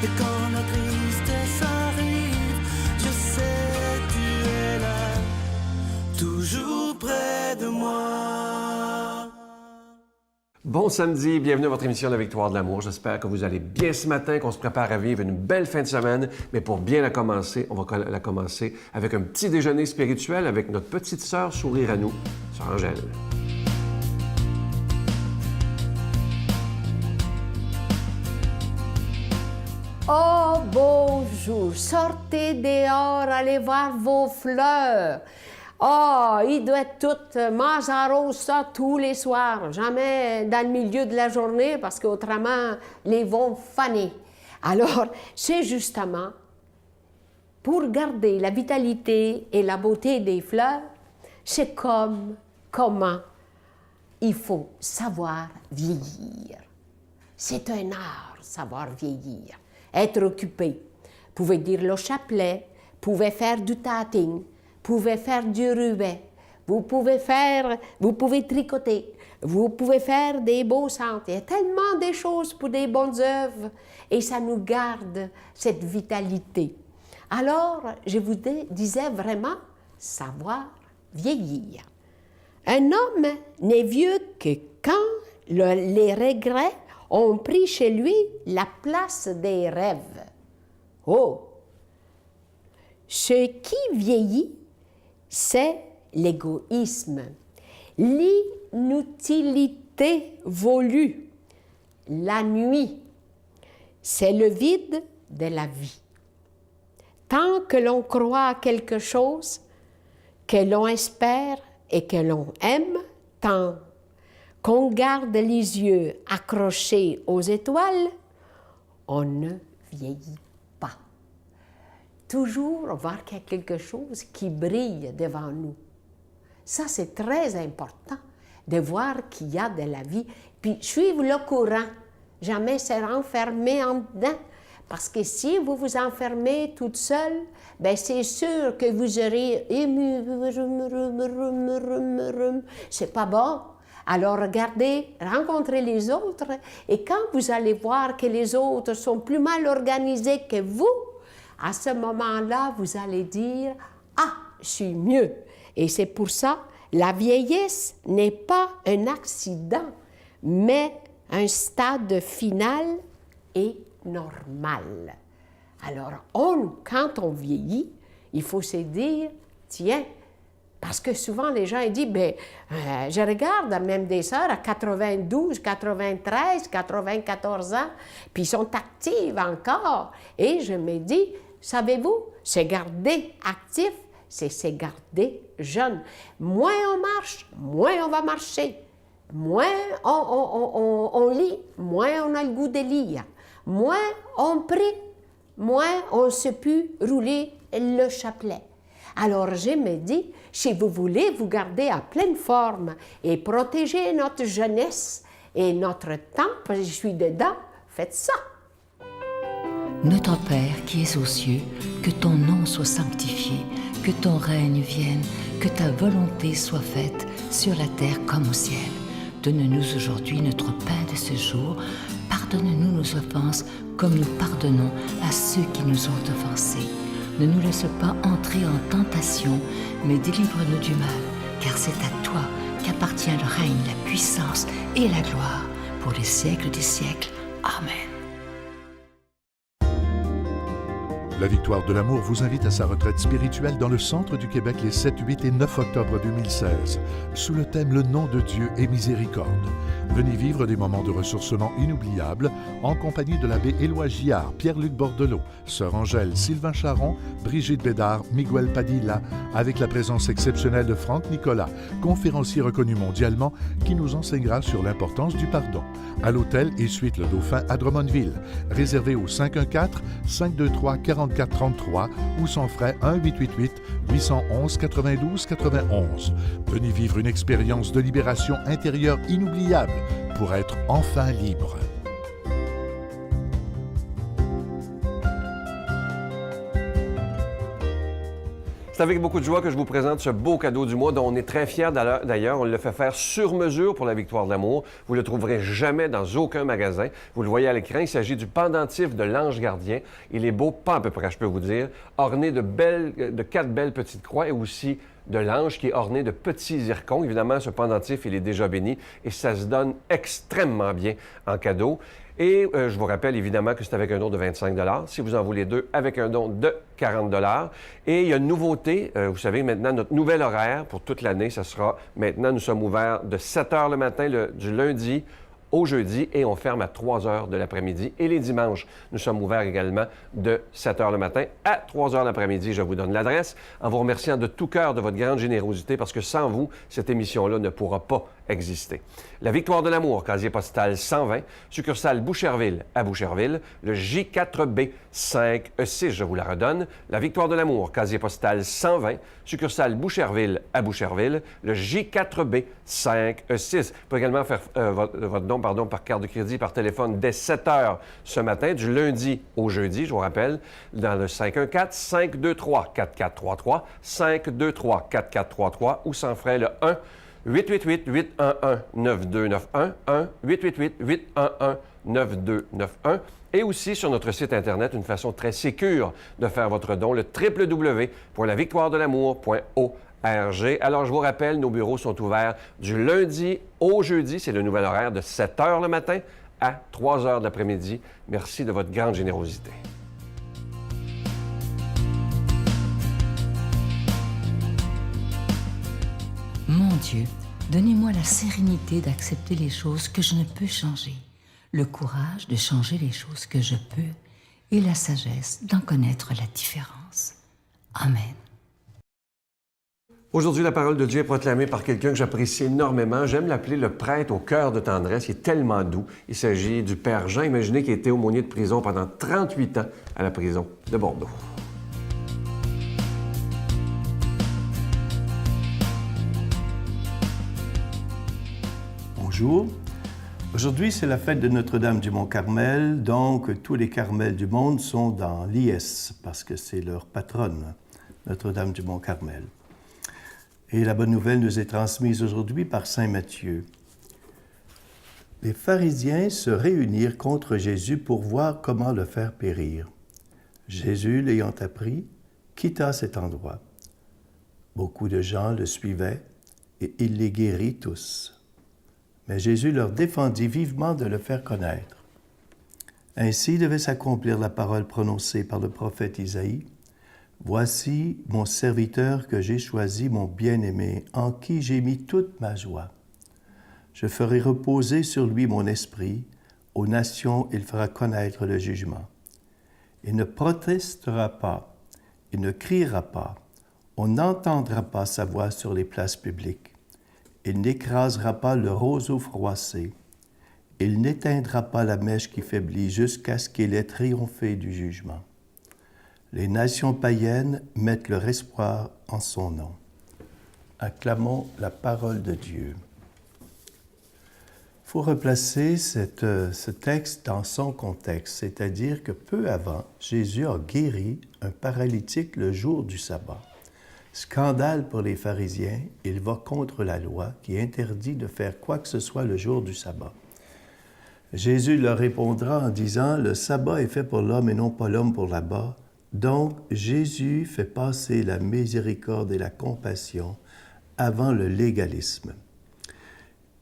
Et quand la tristesse arrive, je sais tu es là, toujours près de moi. Bon samedi, bienvenue à votre émission La Victoire de l'amour. J'espère que vous allez bien ce matin, qu'on se prépare à vivre une belle fin de semaine. Mais pour bien la commencer, on va la commencer avec un petit déjeuner spirituel avec notre petite sœur sourire à nous, sœur Angèle. Oh, bonjour, sortez dehors, allez voir vos fleurs. Oh, il doit être tout, moi j'arrose ça tous les soirs, jamais dans le milieu de la journée parce qu'autrement, les vont faner. Alors, c'est justement pour garder la vitalité et la beauté des fleurs, c'est comment il faut savoir vieillir. C'est un art, savoir vieillir. Être occupé. Vous pouvez dire le chapelet, vous pouvez faire du tatting, vous pouvez faire du ruban, vous pouvez tricoter, vous pouvez faire des beaux centres. Il y a tellement de choses pour des bonnes œuvres et ça nous garde cette vitalité. Alors, je vous disais vraiment savoir vieillir. Un homme n'est vieux que quand les regrets ont pris chez lui la place des rêves. Oh! Ce qui vieillit, c'est l'égoïsme, l'inutilité voulue, la nuit. C'est le vide de la vie. Tant que l'on croit à quelque chose, que l'on espère et que l'on aime, tant qu'on garde les yeux accrochés aux étoiles, on ne vieillit pas. Toujours voir qu'il y a quelque chose qui brille devant nous. Ça, c'est très important, de voir qu'il y a de la vie, puis suivre le courant, jamais se renfermer en dedans. Parce que si vous vous enfermez toute seule, bien c'est sûr que vous aurez c'est pas bon. Alors regardez, rencontrez les autres et quand vous allez voir que les autres sont plus mal organisés que vous, à ce moment-là, vous allez dire « Ah, je suis mieux ». Et c'est pour ça, la vieillesse n'est pas un accident, mais un stade final et normal. Alors, quand on vieillit, il faut se dire « Tiens », parce que souvent, les gens ils disent, je regarde même des sœurs à 92, 93, 94 ans, puis ils sont actives encore. Et je me dis, savez-vous, se garder actif, c'est se garder jeune. Moins on marche, moins on va marcher. Moins on lit, moins on a le goût de lire. Moins on prie, moins on se peut rouler le chapelet. Alors, je me dis, si vous voulez vous garder à pleine forme et protéger notre jeunesse et notre temps, parce que je suis dedans, faites ça. Notre Père qui es aux cieux, que ton nom soit sanctifié, que ton règne vienne, que ta volonté soit faite sur la terre comme au ciel. Donne-nous aujourd'hui notre pain de ce jour. Pardonne-nous nos offenses comme nous pardonnons à ceux qui nous ont offensés. Ne nous laisse pas entrer en tentation, mais délivre-nous du mal, car c'est à toi qu'appartient le règne, la puissance et la gloire pour les siècles des siècles. Amen. La Victoire de l'amour vous invite à sa retraite spirituelle dans le centre du Québec les 7, 8 et 9 octobre 2016, sous le thème « Le nom de Dieu et miséricorde ». Venez vivre des moments de ressourcement inoubliables en compagnie de l'abbé Éloi Giard, Pierre-Luc Bordelot, sœur Angèle, Sylvain Charon, Brigitte Bédard, Miguel Padilla, avec la présence exceptionnelle de Franck Nicolas, conférencier reconnu mondialement, qui nous enseignera sur l'importance du pardon. À l'hôtel et suite Le Dauphin à Drummondville. Réservé au 514-523-4433 ou sans frais 1-888-811-92-91. Venez vivre une expérience de libération intérieure inoubliable pour être enfin libre. C'est avec beaucoup de joie que je vous présente ce beau cadeau du mois dont on est très fiers d'ailleurs. On le fait faire sur mesure pour la Victoire de l'amour. Vous ne le trouverez jamais dans aucun magasin. Vous le voyez à l'écran, il s'agit du pendentif de l'ange gardien. Il est beau, pas à peu près, je peux vous dire, orné de 4 belles petites croix et aussi de l'ange qui est orné de petits zircons. Évidemment, ce pendentif, il est déjà béni et ça se donne extrêmement bien en cadeau. Et je vous rappelle évidemment que c'est avec un don de 25 $. Si vous en voulez deux, avec un don de 40 $. Et il y a une nouveauté. Vous savez, maintenant, notre nouvel horaire pour toute l'année, ça sera maintenant, nous sommes ouverts de 7 h le matin, du lundi au jeudi, et on ferme à 3 h de l'après-midi. Et les dimanches, nous sommes ouverts également de 7 h le matin à 3 h l'après-midi. Je vous donne l'adresse en vous remerciant de tout cœur de votre grande générosité parce que sans vous, cette émission-là ne pourra pas exister. La Victoire de l'amour, casier postal 120, succursale Boucherville à Boucherville, le J4B 5E6, je vous la redonne. La Victoire de l'amour, casier postal 120, succursale Boucherville à Boucherville, le J4B 5E6. Vous pouvez également faire votre don par carte de crédit par téléphone dès 7 h ce matin, du lundi au jeudi, je vous rappelle, dans le 514-523-4433, 523-4433 ou sans frais le 1 888-811-9291, 1-888-811-9291, et aussi sur notre site Internet, une façon très sécure de faire votre don, le www.lavictoiredelamour.org. Alors, je vous rappelle, nos bureaux sont ouverts du lundi au jeudi, c'est le nouvel horaire, de 7 h le matin à 3 h de l'après-midi. Merci de votre grande générosité. Mon Dieu, donnez-moi la sérénité d'accepter les choses que je ne peux changer, le courage de changer les choses que je peux et la sagesse d'en connaître la différence. Amen. Aujourd'hui, la parole de Dieu est proclamée par quelqu'un que j'apprécie énormément. J'aime l'appeler le prêtre au cœur de tendresse. Il est tellement doux. Il s'agit du Père Jean. Imaginez qu'il a été aumônier de prison pendant 38 ans à la prison de Bordeaux. Bonjour. Aujourd'hui, c'est la fête de Notre-Dame du Mont-Carmel, donc tous les Carmels du monde sont dans l'IS parce que c'est leur patronne, Notre-Dame du Mont-Carmel. Et la bonne nouvelle nous est transmise aujourd'hui par saint Matthieu. Les pharisiens se réunirent contre Jésus pour voir comment le faire périr. Jésus, l'ayant appris, quitta cet endroit. Beaucoup de gens le suivaient et il les guérit tous. Mais Jésus leur défendit vivement de le faire connaître. Ainsi devait s'accomplir la parole prononcée par le prophète Isaïe. « Voici mon serviteur que j'ai choisi, mon bien-aimé, en qui j'ai mis toute ma joie. Je ferai reposer sur lui mon esprit, aux nations il fera connaître le jugement. Il ne protestera pas, il ne criera pas, on n'entendra pas sa voix sur les places publiques. Il n'écrasera pas le roseau froissé. Il n'éteindra pas la mèche qui faiblit jusqu'à ce qu'il ait triomphé du jugement. Les nations païennes mettent leur espoir en son nom. Acclamons la parole de Dieu. Il faut replacer ce texte dans son contexte, c'est-à-dire que peu avant, Jésus a guéri un paralytique le jour du sabbat. Scandale pour les pharisiens, il va contre la loi qui interdit de faire quoi que ce soit le jour du sabbat. Jésus leur répondra en disant « Le sabbat est fait pour l'homme et non pas l'homme pour l'abat. » Donc, Jésus fait passer la miséricorde et la compassion avant le légalisme.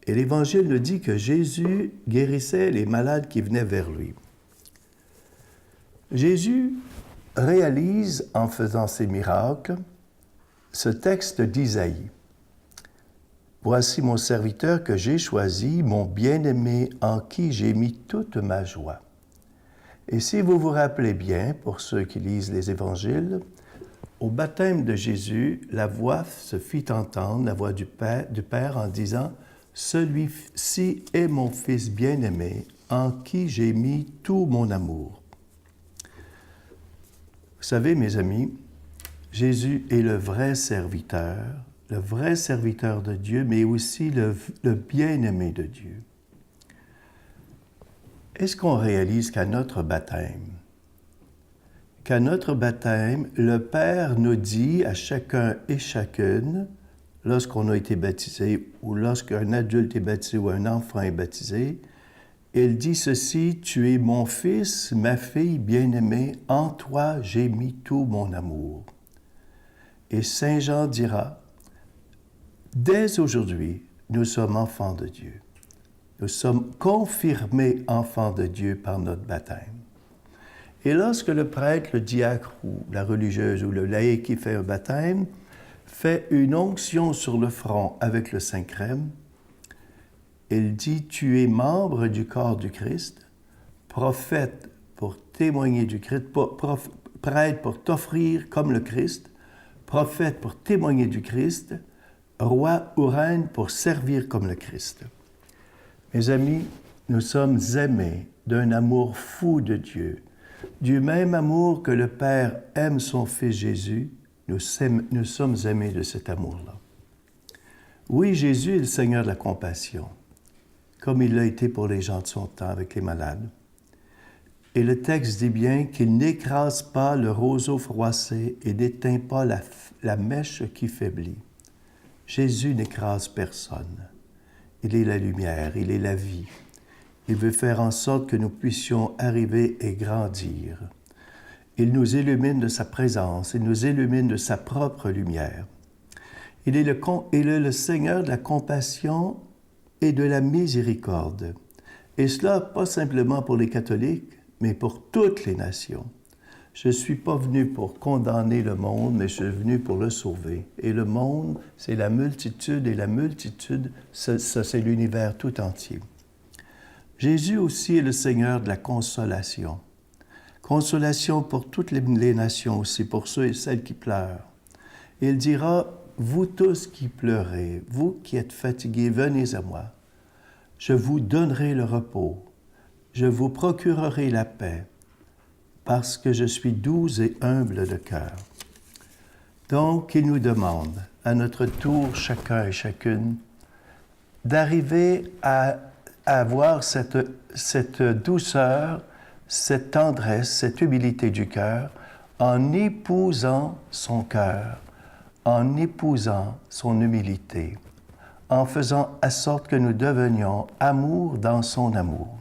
Et l'Évangile nous dit que Jésus guérissait les malades qui venaient vers lui. Jésus réalise en faisant ces miracles ce texte d'Isaïe. « Voici mon serviteur que j'ai choisi, mon bien-aimé en qui j'ai mis toute ma joie. » Et si vous vous rappelez bien, pour ceux qui lisent les évangiles, au baptême de Jésus, la voix se fit entendre, la voix du Père en disant « Celui-ci est mon Fils bien-aimé, en qui j'ai mis tout mon amour. » Vous savez, mes amis, Jésus est le vrai serviteur de Dieu, mais aussi le bien-aimé de Dieu. Est-ce qu'on réalise qu'à notre baptême, qu'à notre baptême, le Père nous dit à chacun et chacune, lorsqu'on a été baptisé ou lorsqu'un adulte est baptisé ou un enfant est baptisé, il dit ceci, « Tu es mon fils, ma fille bien-aimée, en toi j'ai mis tout mon amour. » Et Saint Jean dira, « Dès aujourd'hui, nous sommes enfants de Dieu. Nous sommes confirmés enfants de Dieu par notre baptême. » Et lorsque le prêtre, le diacre ou la religieuse ou le laïc qui fait un baptême fait une onction sur le front avec le Saint-Crème, il dit « Tu es membre du corps du Christ, prophète pour témoigner du Christ, prêtre pour t'offrir comme le Christ, prophète pour témoigner du Christ, roi ou reine pour servir comme le Christ. » Mes amis, nous sommes aimés d'un amour fou de Dieu. Du même amour que le Père aime son Fils Jésus, nous sommes aimés de cet amour-là. Oui, Jésus est le Seigneur de la compassion, comme il l'a été pour les gens de son temps avec les malades. Et le texte dit bien qu'il n'écrase pas le roseau froissé et n'éteint pas la mèche qui faiblit. Jésus n'écrase personne. Il est la lumière, il est la vie. Il veut faire en sorte que nous puissions arriver et grandir. Il nous illumine de sa présence, il nous illumine de sa propre lumière. Il est le Seigneur de la compassion et de la miséricorde. Et cela, pas simplement pour les catholiques, mais pour toutes les nations. Je ne suis pas venu pour condamner le monde, mais je suis venu pour le sauver. Et le monde, c'est la multitude, et la multitude, ça c'est l'univers tout entier. Jésus aussi est le Seigneur de la consolation. Consolation pour toutes les nations aussi, pour ceux et celles qui pleurent. Il dira, « Vous tous qui pleurez, vous qui êtes fatigués, venez à moi. Je vous donnerai le repos. Je vous procurerai la paix, parce que je suis doux et humble de cœur. » Donc, il nous demande, à notre tour, chacun et chacune, d'arriver à avoir cette douceur, cette tendresse, cette humilité du cœur, en épousant son cœur, en épousant son humilité, en faisant en sorte que nous devenions amour dans son amour.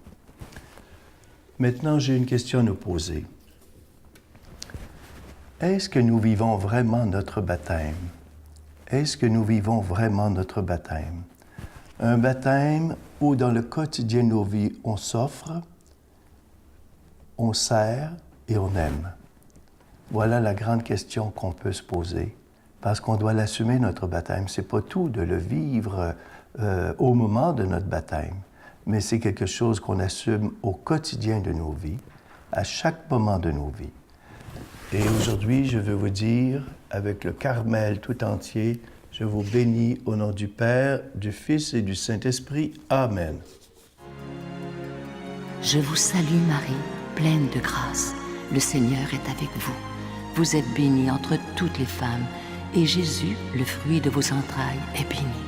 Maintenant, j'ai une question à nous poser. Est-ce que nous vivons vraiment notre baptême? Est-ce que nous vivons vraiment notre baptême? Un baptême où, dans le quotidien de nos vies, on s'offre, on sert et on aime. Voilà la grande question qu'on peut se poser, parce qu'on doit l'assumer, notre baptême. Ce n'est pas tout de le vivre au moment de notre baptême, mais c'est quelque chose qu'on assume au quotidien de nos vies, à chaque moment de nos vies. Et aujourd'hui, je veux vous dire, avec le Carmel tout entier, je vous bénis au nom du Père, du Fils et du Saint-Esprit. Amen. Je vous salue Marie, pleine de grâce. Le Seigneur est avec vous. Vous êtes bénie entre toutes les femmes, et Jésus, le fruit de vos entrailles, est béni.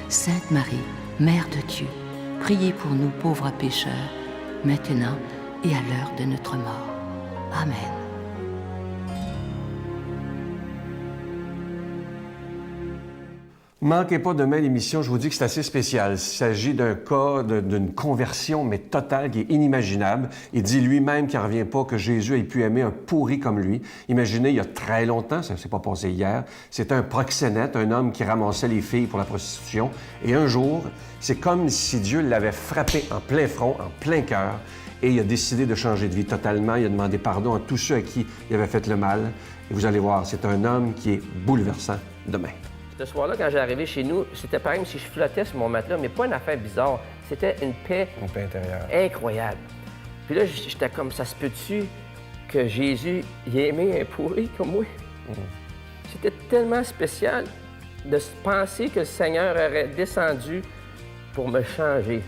Sainte Marie, Mère de Dieu, priez pour nous pauvres pécheurs, maintenant et à l'heure de notre mort. Amen. Manquez pas demain l'émission, je vous dis que c'est assez spécial. Il s'agit d'un cas d'une conversion, mais totale, qui est inimaginable. Il dit lui-même qu'il n'en revient pas que Jésus ait pu aimer un pourri comme lui. Imaginez, il y a très longtemps, ça ne s'est pas passé hier, c'était un proxénète, un homme qui ramassait les filles pour la prostitution. Et un jour, c'est comme si Dieu l'avait frappé en plein front, en plein cœur, et il a décidé de changer de vie totalement. Il a demandé pardon à tous ceux à qui il avait fait le mal. Et vous allez voir, c'est un homme qui est bouleversant demain. Ce soir-là, quand j'ai arrivé chez nous, c'était pareil comme si je flottais sur mon matelas, mais pas une affaire bizarre. C'était une paix intérieure incroyable. Puis là, j'étais comme, ça se peut-tu que Jésus y ait aimé un pourri comme moi? C'était tellement spécial de penser que le Seigneur aurait descendu pour me changer.